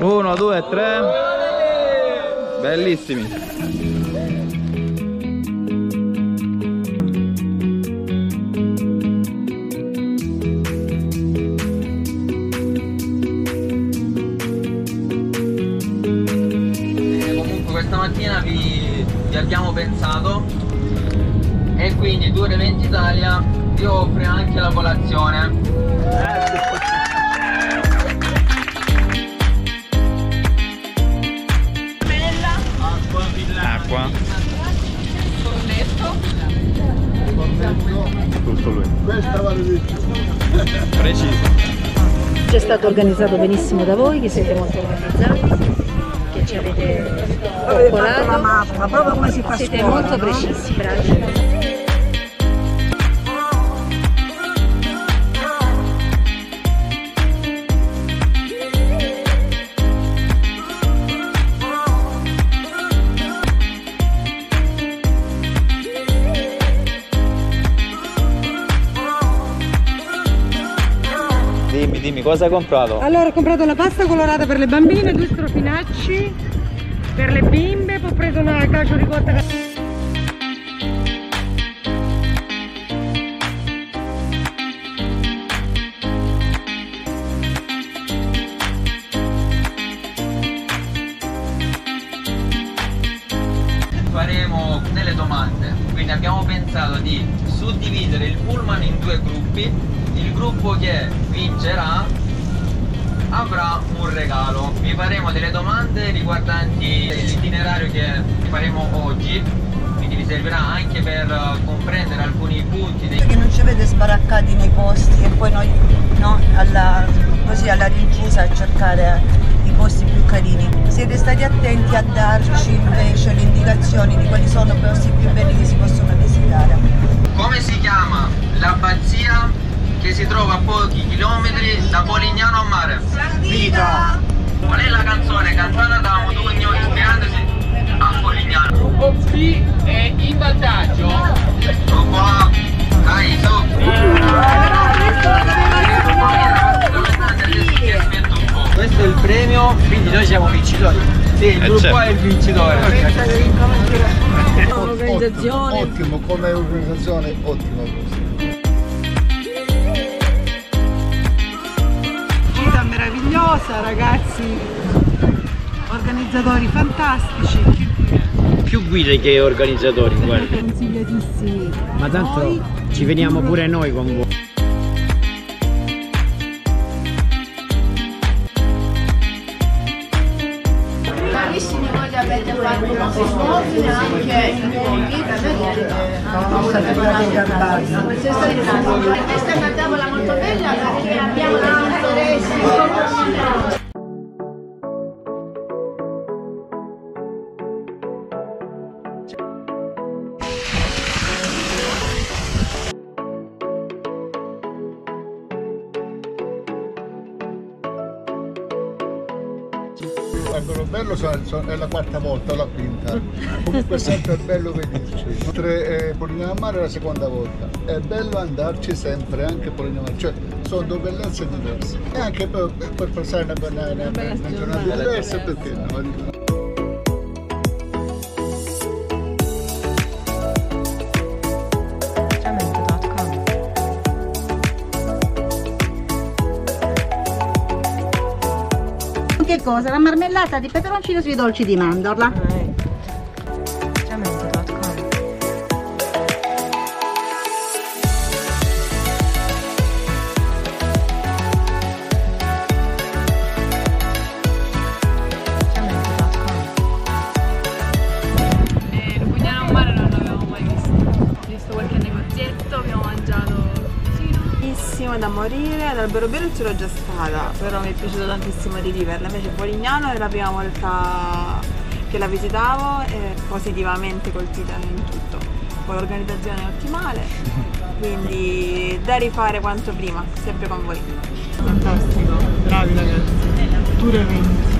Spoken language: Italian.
1, 2, 3. Bellissimi. Questa mattina vi abbiamo pensato e quindi Tour Eventi Italia vi offre anche la colazione. Bella. Acqua. Cornetto. Tutto lui. Questa vale di più. Preciso. È stato organizzato benissimo da voi, che siete molto organizzati, che ci avete coccolato, la mappa, proprio come si fa siete scuola, molto precisi, bravi. Dimmi, cosa hai comprato? Allora, ho comprato la pasta colorata per le bambine, 2 strofinacci per le bimbe, poi ho preso una cacio ricotta. Faremo delle domande, quindi abbiamo pensato di suddividere il pullman in 2 gruppi. Il gruppo che vincerà avrà un regalo. Vi faremo delle domande riguardanti l'itinerario che faremo oggi, quindi vi servirà anche per comprendere alcuni punti che non ci avete sbaraccati nei posti e poi noi no, così alla rinfusa a cercare i posti più carini. Siete stati attenti a darci invece le indicazioni di quali sono i posti più belli che si possono visitare. Come si chiama l'abbazia che si trova a pochi chilometri da Polignano a mare? Vita! Qual è la canzone cantata da Modugno ispirandosi a Polignano? Gruppo B è in vantaggio. Gruppo A, dai su! Questo è il premio, quindi noi siamo vincitori. Sì, il gruppo A è il vincitore. Organizzazione. Ottimo, come organizzazione, ottimo questo. Gita meravigliosa, ragazzi, organizzatori fantastici. Più guide che organizzatori, guarda. Consigliatissimi. Ma tanto noi, ci veniamo pure noi con voi. Carissimi, voi avete fatto un ordine anche in vita, questa è una tavola molto bella perché abbiamo degli interessi. Quello bello è la 4ª volta o la 5ª, comunque sempre è bello venirci. Mentre Polignano a Mare è la 2ª volta, è bello andarci sempre anche Polignano a Mare, cioè sono 2 bellezze diverse e anche per passare una giornata diversa, perché no? Che cosa? La marmellata di peperoncino sui dolci di mandorla. Polignano a Mare non l'avevamo mai visto. Ho visto qualche negozietto, abbiamo mangiato Bellissimo da morire, ad Alberobello c'ero già stata, però mi è piaciuto tantissimo riviverla. Invece Polignano è la prima volta che la visitavo e positivamente colpita in tutto. Poi l'organizzazione è ottimale, quindi da rifare quanto prima, sempre con voi. Fantastico, bravi ragazzi, Tour Eventi.